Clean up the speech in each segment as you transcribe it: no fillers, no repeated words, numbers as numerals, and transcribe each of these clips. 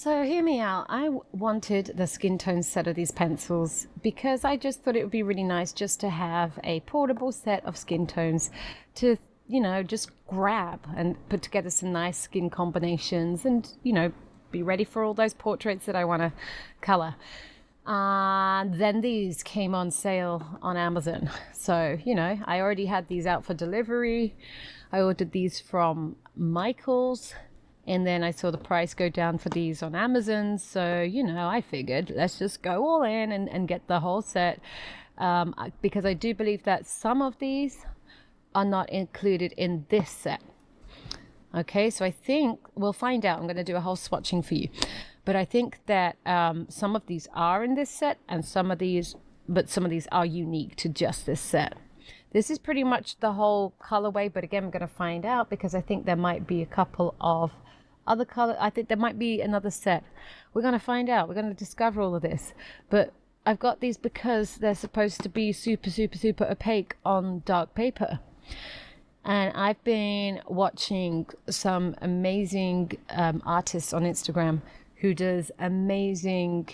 So hear me out. I wanted the skin tone set of these pencils because I just thought it would be really nice just to have a portable set of skin tones to, just grab and put together some nice skin combinations and, be ready for all those portraits that I want to color. Then these came on sale on Amazon. So, I already had these out for delivery. I ordered these from Michael's. And then I saw the price go down for these on Amazon. So, I figured let's just go all in and get the whole set. Because I do believe that some of these are not included in this set. Okay, so I think we'll find out. I'm going to do a whole swatching for you. But I think that some of these are in this set and some of these are unique to just this set. This is pretty much the whole colorway, but again, I'm going to find out because I think there might be a couple of other color. I think there might be another set. We're going to find out. We're going to discover all of this. But I've got these because they're supposed to be super, super, super opaque on dark paper. And I've been watching some amazing artists on Instagram who does amazing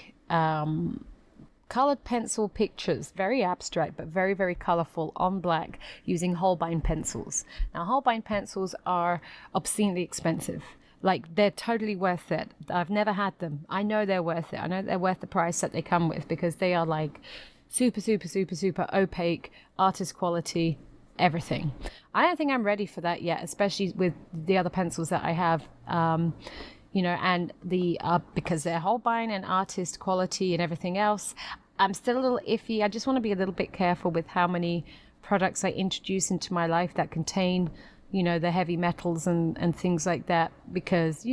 colored pencil pictures, very abstract, but very, very colorful on black using Holbein pencils. Now, Holbein pencils are obscenely expensive. Like, they're totally worth it. I've never had them. I know they're worth it. I know they're worth the price that they come with because they are like super, super, super, super opaque, artist quality, everything. I don't think I'm ready for that yet, especially with the other pencils that I have. And the because they're Holbein and artist quality and everything else, I'm still a little iffy. I just want to be a little bit careful with how many products I introduce into my life that contain, the heavy metals and things like that, because,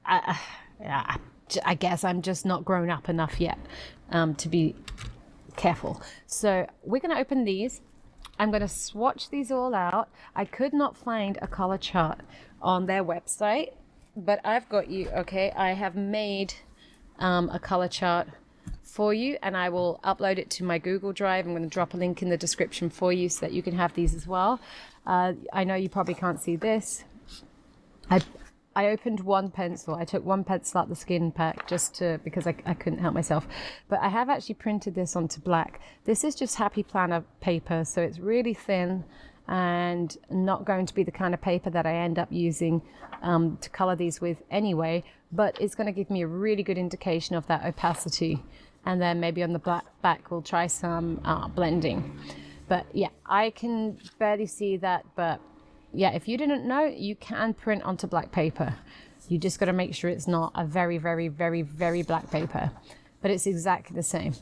I guess I'm just not grown up enough yet to be careful. So we're going to open these. I'm going to swatch these all out. I could not find a color chart on their website, but I've got you, okay? I have made a color chart for you, and I will upload it to my Google Drive. I'm going to drop a link in the description for you so that you can have these as well. I know you probably can't see this. I opened one pencil. I took one pencil out the skin pack because I couldn't help myself. But I have actually printed this onto black. This is just Happy Planner paper, so it's really thin and not going to be the kind of paper that I end up using to color these with anyway, but it's going to give me a really good indication of that opacity. And then maybe on the back we'll try some blending. But yeah, I can barely see that, but yeah, if you didn't know, you can print onto black paper. You just got to make sure it's not a very, very, very, very black paper, but it's exactly the same.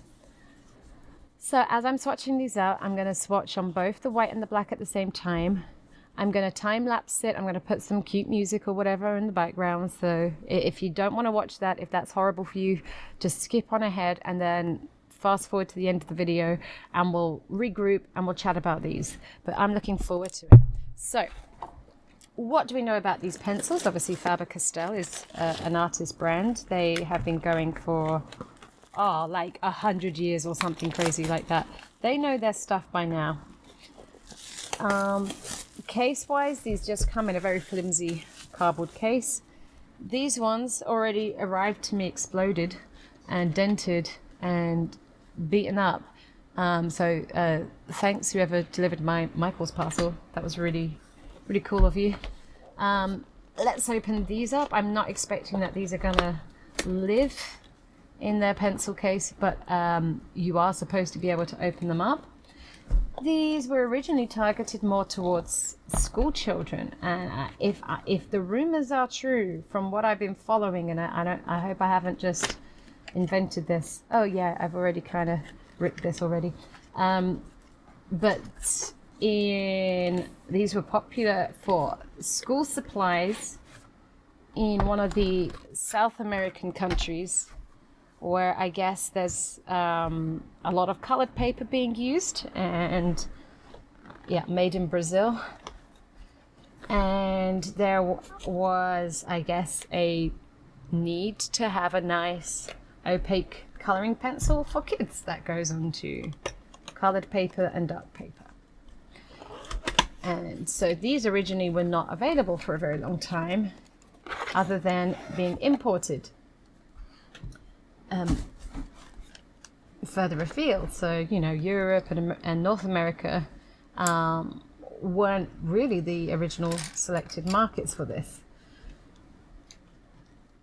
So as I'm swatching these out, I'm going to swatch on both the white and the black at the same time. I'm going to time lapse it. I'm going to put some cute music or whatever in the background. So if you don't want to watch that, if that's horrible for you, just skip on ahead and then fast forward to the end of the video and we'll regroup and we'll chat about these. But I'm looking forward to it. So what do we know about these pencils? Obviously Faber-Castell is an artist brand. They have been going for like 100 years or something crazy like that. They know their stuff by now. Case wise, these just come in a very flimsy cardboard case. These ones already arrived to me exploded and dented and beaten up. So thanks whoever delivered Michael's parcel. That was really, really cool of you. Let's open these up. I'm not expecting that these are gonna live in their pencil case, but you are supposed to be able to open them up. These were originally targeted more towards school children, and if the rumors are true from what I've been following, and I hope I haven't just invented this. Oh yeah, I've already kind of ripped this already. But these were popular for school supplies in one of the South American countries, where I guess there's a lot of colored paper being used, and yeah, made in Brazil. And there was, I guess, a need to have a nice opaque coloring pencil for kids that goes onto colored paper and dark paper. And so these originally were not available for a very long time. other than being imported further afield. So, you know, Europe and North America weren't really the original selected markets for this.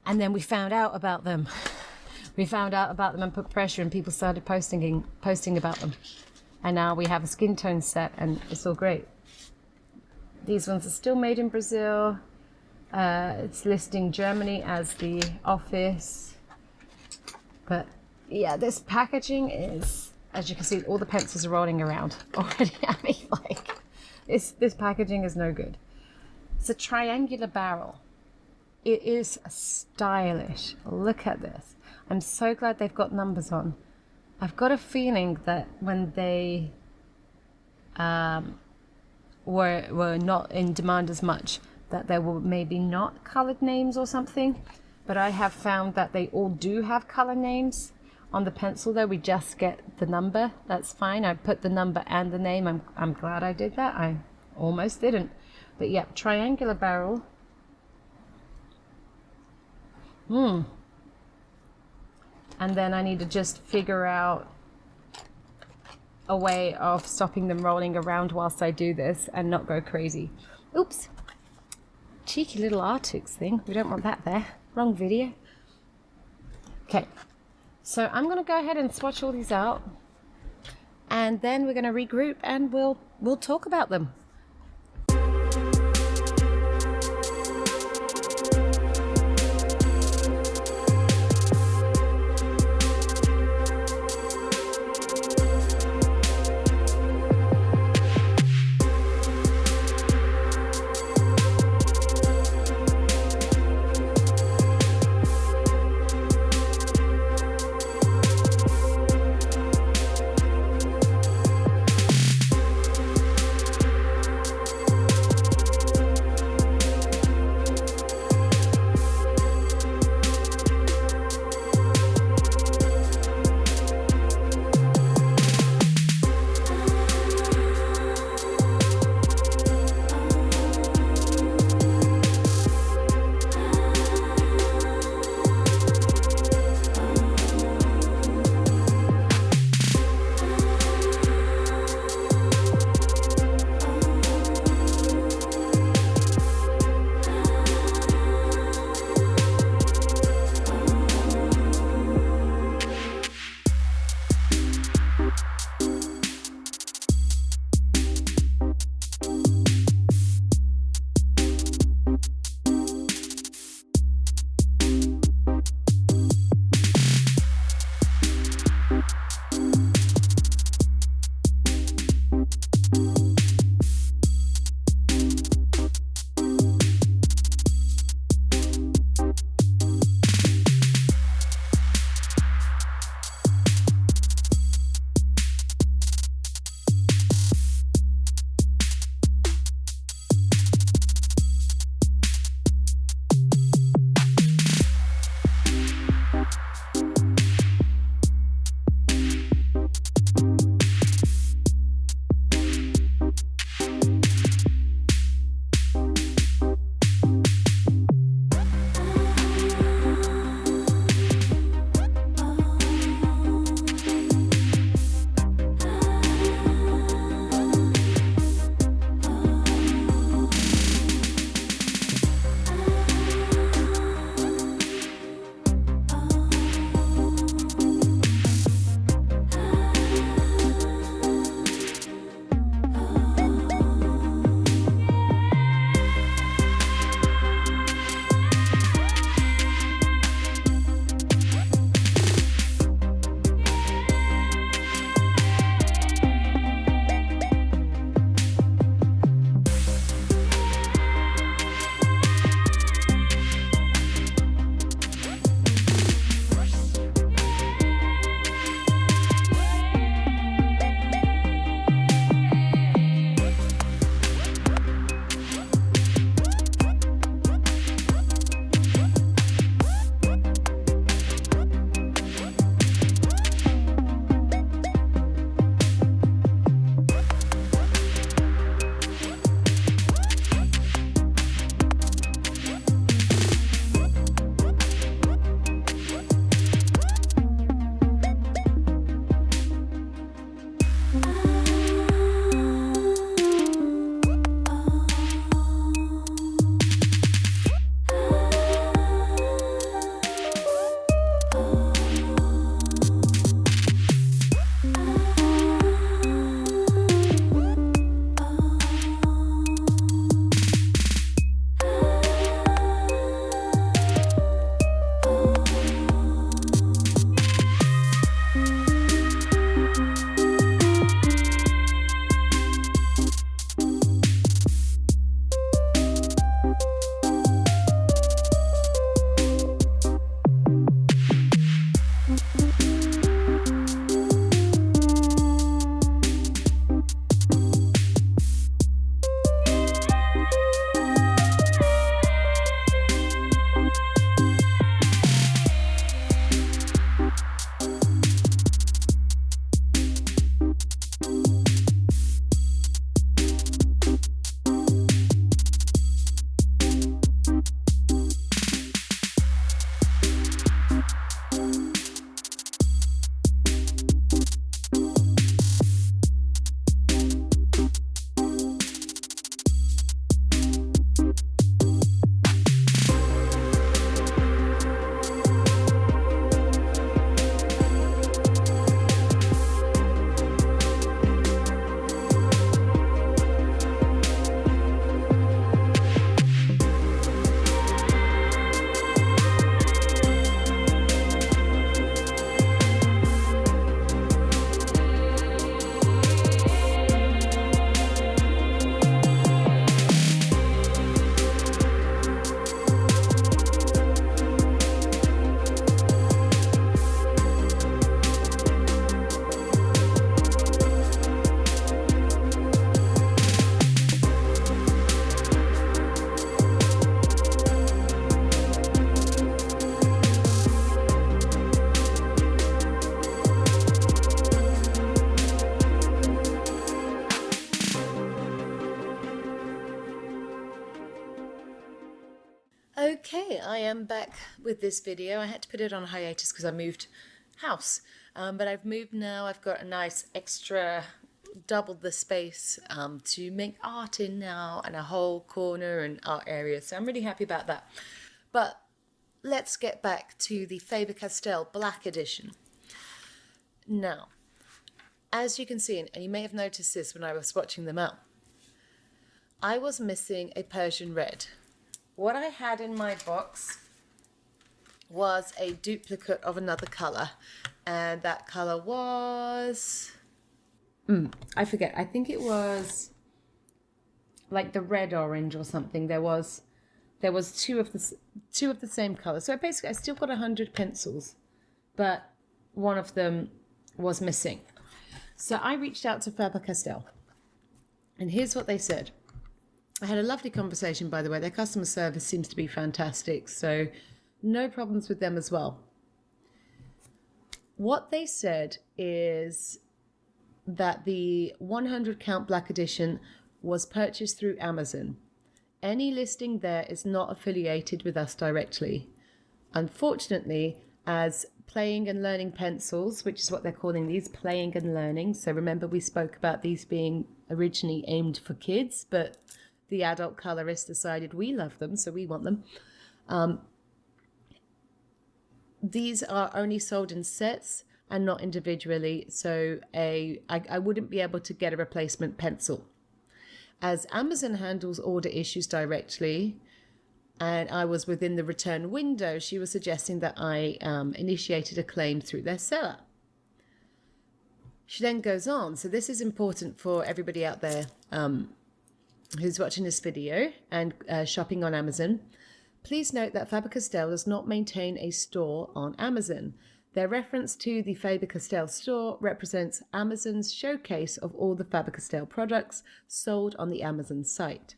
And then we found out about them. We found out about them and put pressure, and people started posting about them. And now we have a skin tone set, and it's all great. These ones are still made in Brazil. It's listing Germany as the office. But yeah, this packaging is, as you can see, all the pencils are rolling around already. I mean, like, this packaging is no good. It's a triangular barrel. It is stylish. Look at this. I'm so glad they've got numbers on. I've got a feeling that when they were not in demand as much, that there were maybe not colored names or something. But I have found that they all do have color names. On the pencil though, we just get the number. That's fine. I put the number and the name. I'm glad I did that. I almost didn't. But yeah, triangular barrel. And then I need to just figure out a way of stopping them rolling around whilst I do this and not go crazy. Oops. Cheeky little Artux thing. We don't want that there. Wrong video. Okay. So I'm going to go ahead and swatch all these out. And then we're going to regroup and we'll talk about them. am back with this video. I had to put it on hiatus because I moved house, but I've moved now. I've got a nice extra, double the space to make art in now, and a whole corner and art area, so I'm really happy about that. But let's get back to the Faber-Castell Black Edition. Now, as you can see, and you may have noticed this when I was swatching them out, I was missing a Persian red. What I had in my box was a duplicate of another colour, and that colour was... I forget. I think it was like the red orange or something. There was two of the same colour. So basically, I still got 100 pencils, but one of them was missing. So I reached out to Faber-Castell, and here's what they said. I had a lovely conversation, by the way. Their customer service seems to be fantastic, so no problems with them as well. What they said is that the 100 count Black Edition was purchased through Amazon. Any listing there is not affiliated with us directly. Unfortunately, as playing and learning pencils, which is what they're calling these, playing and learning. So remember, we spoke about these being originally aimed for kids, but the adult colorist decided we love them, so we want them. These are only sold in sets and not individually, so I wouldn't be able to get a replacement pencil. As Amazon handles order issues directly, and I was within the return window, she was suggesting that I initiated a claim through their seller. She then goes on, so this is important for everybody out there who's watching this video and shopping on Amazon. Please note that Faber-Castell does not maintain a store on Amazon. Their reference to the Faber-Castell store represents Amazon's showcase of all the Faber-Castell products sold on the Amazon site.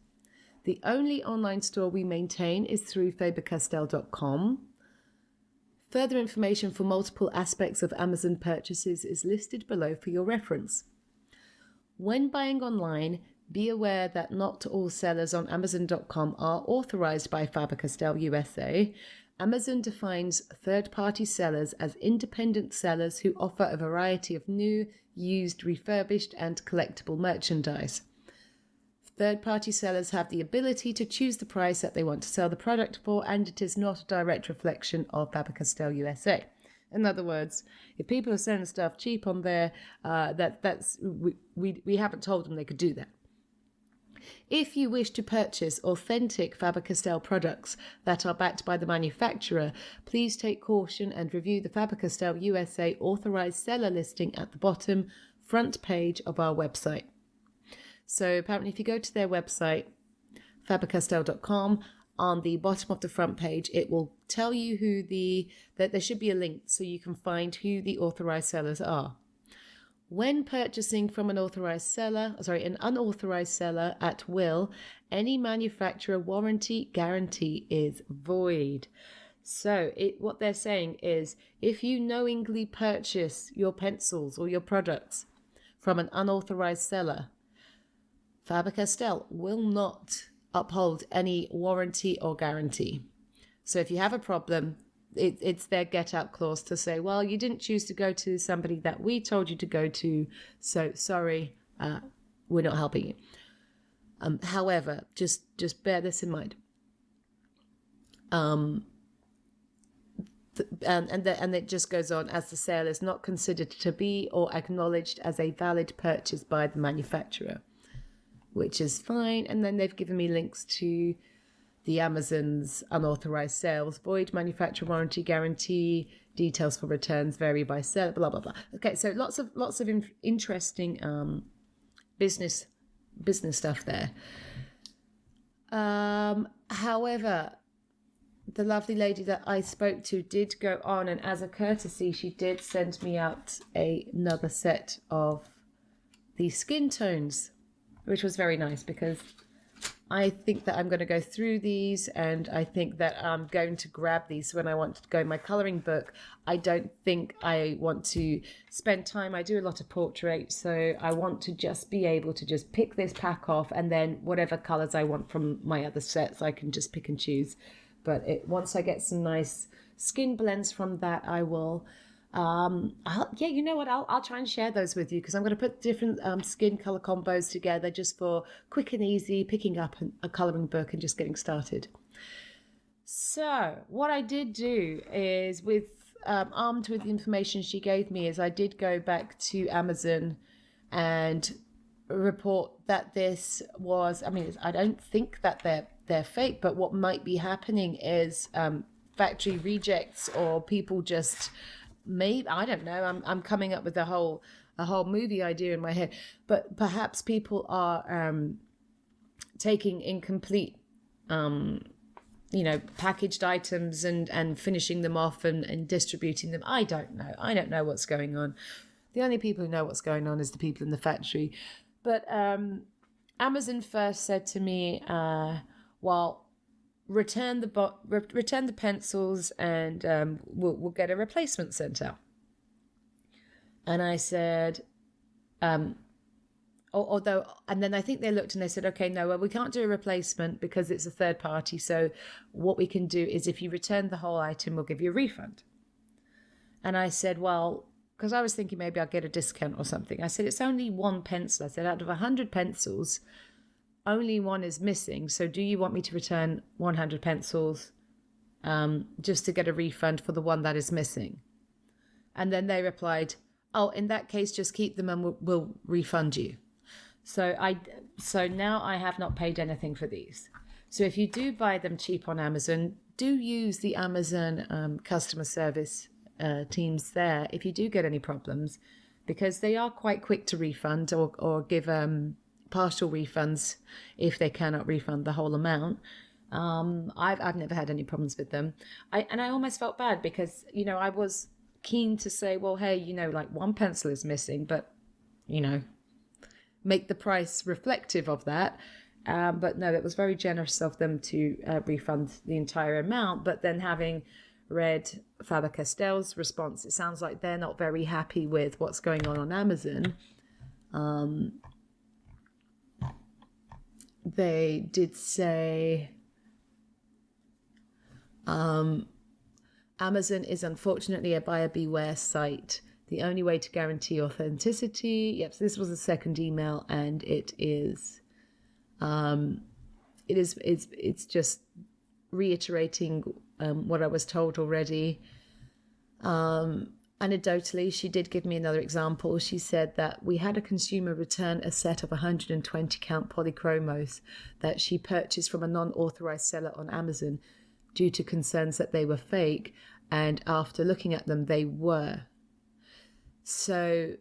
The only online store we maintain is through fabercastell.com. Further information for multiple aspects of Amazon purchases is listed below for your reference. When buying online, be aware that not all sellers on Amazon.com are authorized by Faber-Castell USA. Amazon defines third-party sellers as independent sellers who offer a variety of new, used, refurbished, and collectible merchandise. Third-party sellers have the ability to choose the price that they want to sell the product for, and it is not a direct reflection of Faber-Castell USA. In other words, if people are selling stuff cheap on there, we haven't told them they could do that. If you wish to purchase authentic Faber-Castell products that are backed by the manufacturer, please take caution and review the Faber-Castell USA authorized seller listing at the bottom front page of our website. So apparently if you go to their website, fabercastell.com, on the bottom of the front page, it will tell you that there should be a link so you can find who the authorized sellers are. When purchasing from an unauthorized seller at will, any manufacturer warranty guarantee is void. So what they're saying is, if you knowingly purchase your pencils or your products from an unauthorized seller, Faber-Castell will not uphold any warranty or guarantee. So if you have a problem, it's their get out clause to say, well, you didn't choose to go to somebody that we told you to go to, so sorry, we're not helping you. However, just bear this in mind. And it just goes on, as the sale is not considered to be or acknowledged as a valid purchase by the manufacturer, which is fine. And then they've given me links to the Amazon's unauthorized sales, void manufacturer warranty guarantee, details for returns vary by seller, blah blah blah. Okay, so lots of interesting business stuff there. However, the lovely lady that I spoke to did go on, and as a courtesy, she did send me out another set of the skin tones, which was very nice because I think that I'm going to go through these, and I think that I'm going to grab these when I want to go in my colouring book. I don't think I want to spend time. I do a lot of portraits, so I want to just be able to just pick this pack off, and then whatever colours I want from my other sets, I can just pick and choose. But once I get some nice skin blends from that, I will. You know what? I'll try and share those with you, because I'm going to put different skin color combos together just for quick and easy picking up a coloring book and just getting started. So what I did do is, armed with the information she gave me, is I did go back to Amazon and report that this was, I don't think that they're fake, but what might be happening is factory rejects, or people just, maybe, I don't know, I'm coming up with a whole movie idea in my head, but perhaps people are taking incomplete packaged items and finishing them off and distributing them. I don't know what's going on. The only people who know what's going on is the people in the factory. But Amazon first said to me, return the pencils, and we'll get a replacement sent out. And I said, and then I think they looked and they said, okay, no, well, we can't do a replacement because it's a third party. So what we can do is, if you return the whole item, we'll give you a refund. And I said, well, because I was thinking maybe I'll get a discount or something. I said, it's only one pencil. I said, out of 100 pencils, only one is missing. So do you want me to return 100 pencils just to get a refund for the one that is missing? And then they replied, oh, in that case, just keep them and we'll refund you. So now I have not paid anything for these. So if you do buy them cheap on Amazon, do use the Amazon customer service teams there if you do get any problems, because they are quite quick to refund or give partial refunds if they cannot refund the whole amount. I've never had any problems with them. I almost felt bad because, I was keen to say, well, hey, like one pencil is missing, but, make the price reflective of that. But no, it was very generous of them to refund the entire amount. But then, having read Faber-Castell's response, it sounds like they're not very happy with what's going on Amazon. They did say, Amazon is unfortunately a buyer beware site. The only way to guarantee authenticity. Yep, so this was the second email, and it's just reiterating what I was told already. Anecdotally, she did give me another example. She said that we had a consumer return a set of 120 count polychromos that she purchased from a non-authorized seller on Amazon due to concerns that they were fake, and after looking at them, they were. So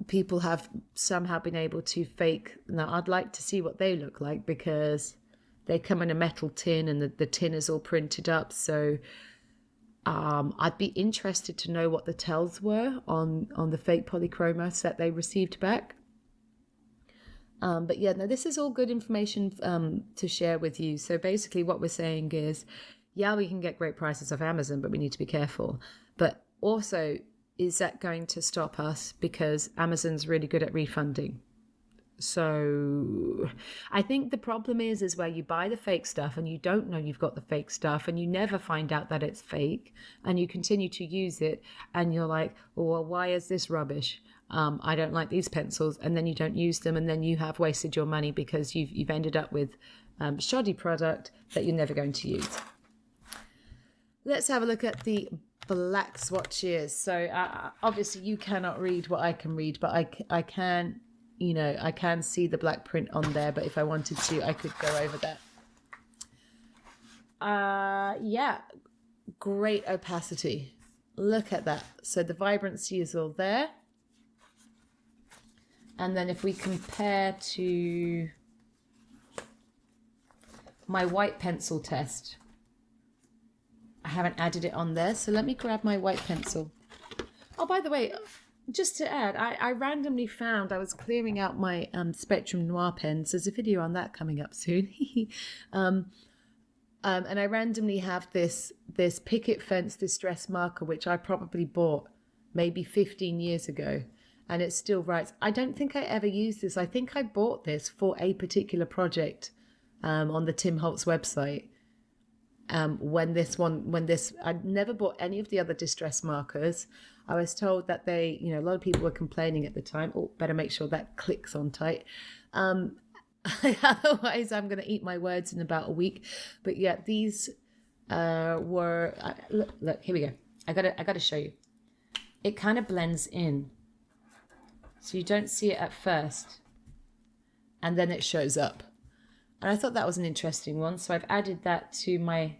people have somehow been able to fake. Now, I'd like to see what they look like, because they come in a metal tin and the tin is all printed up. So I'd be interested to know what the tells were on the fake polychromos that they received back. But yeah, no, this is all good information to share with you. So basically what we're saying is, yeah, we can get great prices off Amazon, but we need to be careful. But also, is that going to stop us because Amazon's really good at refunding? So I think the problem is where you buy the fake stuff and you don't know you've got the fake stuff, and you never find out that it's fake, and you continue to use it, and you're like, well, why is this rubbish? I don't like these pencils, and then you don't use them, and then you have wasted your money because you've ended up with shoddy product that you're never going to use. Let's have a look at the black swatches. So obviously you cannot read what I can read, but I can, I can see the black print on there. But if I wanted to, I could go over that. Yeah, great opacity. Look at that. So the vibrancy is all there. And then if we compare to my white pencil test, I haven't added it on there, so let me grab my white pencil. Oh, by the way, just to add, I randomly found, I was clearing out my Spectrum Noir pens. There's a video on that coming up soon. And I randomly have this Picket Fence Distress marker, which I probably bought maybe 15 years ago, and it still writes. I don't think I ever used this. I think I bought this for a particular project on the Tim Holtz website. I'd never bought any of the other distress markers. I was told that they, a lot of people were complaining at the time. Oh, better make sure that clicks on tight. Otherwise, I'm going to eat my words in about a week. But yeah, these look, here we go. I gotta show you. It kind of blends in. So you don't see it at first. And then it shows up. And I thought that was an interesting one. So I've added that to my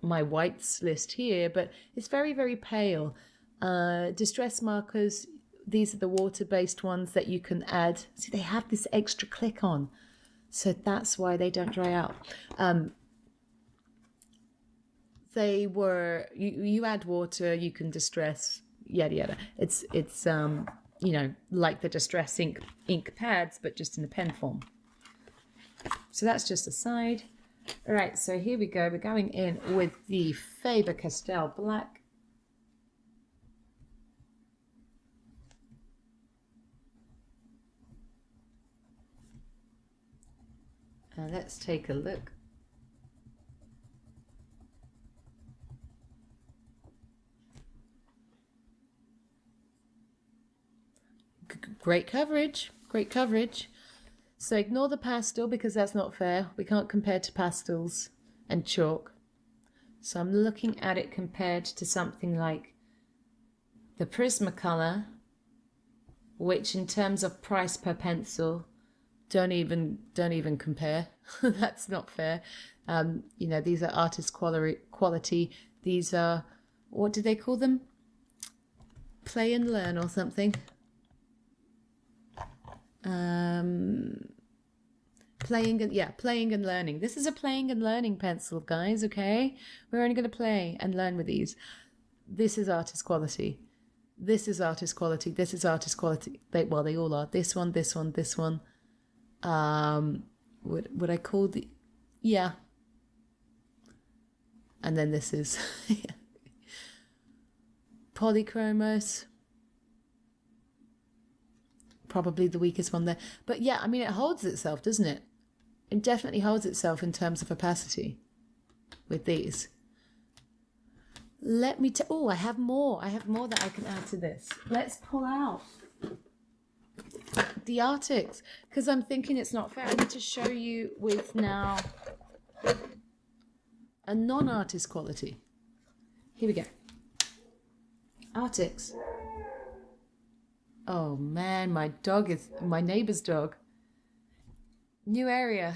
whites list here, but it's very, very pale. Distress markers, these are the water-based ones that you can add. See, they have this extra click on. So that's why they don't dry out. They were, you add water, you can distress, yada, yada. It's like the distress ink pads, but just in a pen form. So that's just a side. All right, so here we go. We're going in with the Faber-Castell black. And let's take a look. Great coverage, great coverage. So ignore the pastel because that's not fair. We can't compare to pastels and chalk. So I'm looking at it compared to something like the Prismacolor, which in terms of price per pencil, don't even compare. That's not fair. These are artist quality. These are, what do they call them? Play and learn or something. Playing and learning. This is a playing and learning pencil, guys, okay? We're only going to play and learn with these. This is artist quality. This is artist quality. This is artist quality. They all are. This one. Would I call the... Yeah. And then this is... Polychromos. Probably the weakest one there. But yeah, I mean, it holds itself, doesn't it? It definitely holds itself in terms of opacity with these. Let me... I have more. I have more that I can add to this. Let's pull out the Arctics, because I'm thinking it's not fair. I need to show you with now a non-artist quality. Here we go. Arctics. Oh man, my neighbor's dog. New area.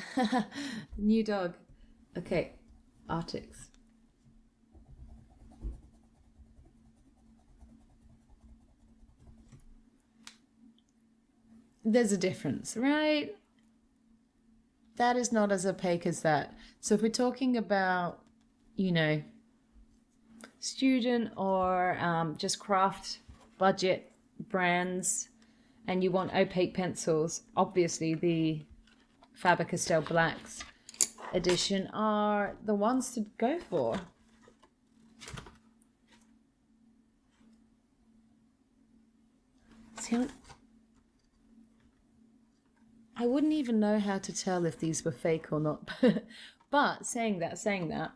New dog. Okay, Arctics. There's a difference, right? That is not as opaque as that. So if we're talking about, student or just craft budget brands and you want opaque pencils, obviously the Faber-Castell Blacks edition are the ones to go for. See, I wouldn't even know how to tell if these were fake or not. But saying that,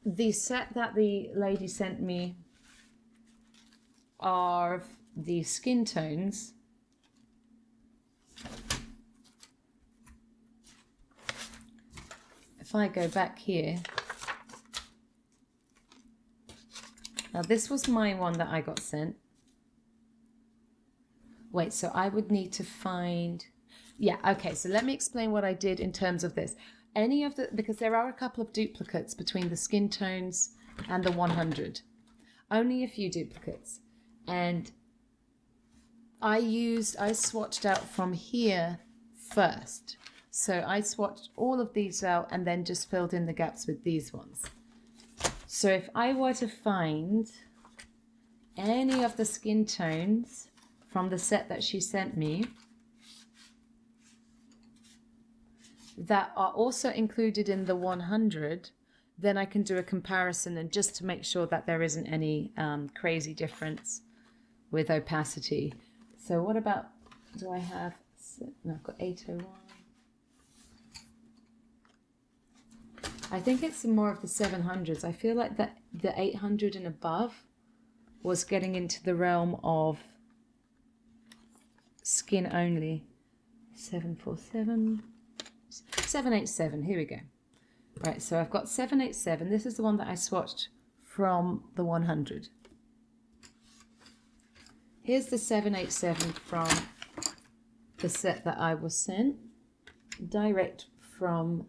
the set that the lady sent me are the skin tones. If I go back here, now this was my one that I got sent. Wait, so I would need to find... Yeah, okay, so let me explain what I did in terms of this. Because there are a couple of duplicates between the skin tones and the 100. Only a few duplicates. And I swatched out from here first. So I swatched all of these out and then just filled in the gaps with these ones. So if I were to find any of the skin tones from the set that she sent me that are also included in the 100, then I can do a comparison and just to make sure that there isn't any crazy difference with opacity. So what about, I've got 801. I think it's more of the 700s. I feel like that the 800 and above was getting into the realm of skin only. 747, 787, here we go. Right, so I've got 787. This is the one that I swatched from the 100. Here's the 787 from the set that I was sent, direct from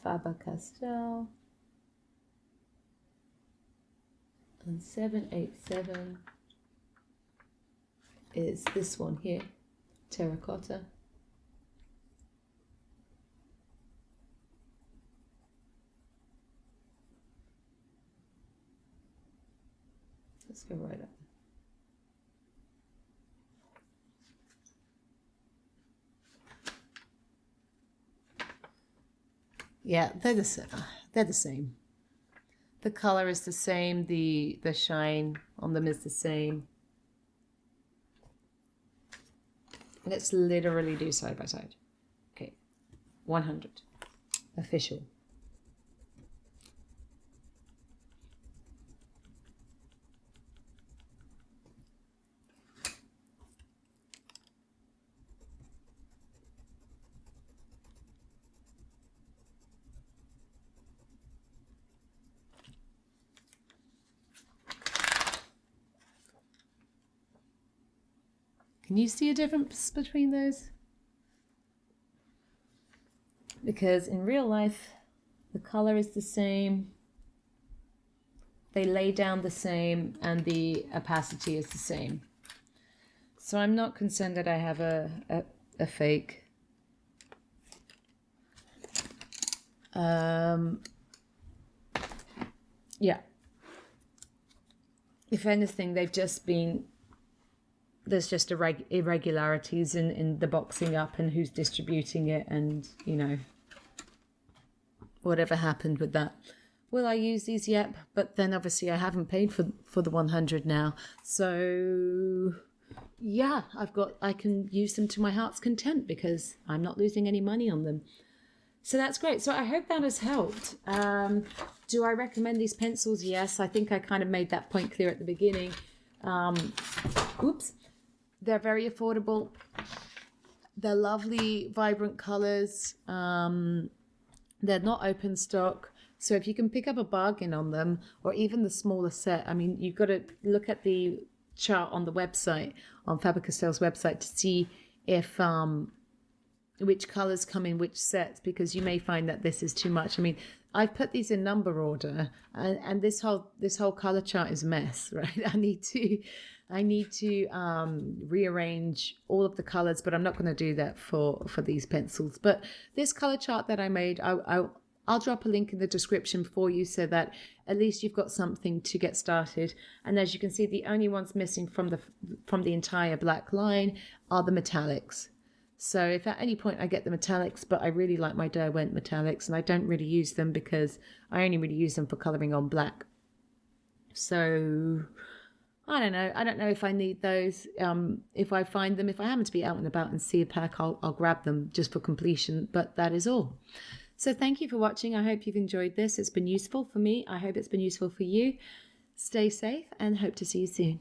Faber-Castell. And 787 is this one here, terracotta. Let's go right up. Yeah, they're the same. They're the same. The color is the same. The shine on them is the same. Let's literally do side by side. Okay, 100. Official. Can you see a difference between those? Because in real life, the color is the same, they lay down the same, and the opacity is the same. So I'm not concerned that I have a fake. Yeah. If anything, they've just been, there's just irregularities in the boxing up and who's distributing it, and you know, whatever happened with that. Will I use these? Yep, but then obviously I haven't paid for the 100 now, so yeah, I can use them to my heart's content because I'm not losing any money on them. So that's great. So I hope that has helped. Do I recommend these pencils? Yes, I think I kind of made that point clear at the beginning. Oops. They're very affordable. They're lovely, vibrant colors. They're not open stock. So if you can pick up a bargain on them, or even the smaller set, I mean, you've got to look at the chart on the website, on Faber-Castell's website, to see if which colors come in which sets, because you may find that this is too much. I mean, I've put these in number order, and this whole color chart is a mess, right? I need to rearrange all of the colors, but I'm not going to do that for these pencils. But this color chart that I made, I'll drop a link in the description for you, so that at least you've got something to get started. And as you can see, the only ones missing from the entire black line are the metallics. So if at any point I get the metallics, but I really like my Derwent metallics, and I don't really use them because I only really use them for coloring on black. So I don't know if I need those. If I find them, if I happen to be out and about and see a pack, I'll grab them just for completion. But that is all. So thank you for watching. I hope you've enjoyed this. It's been useful for me. I hope it's been useful for you. Stay safe and hope to see you soon.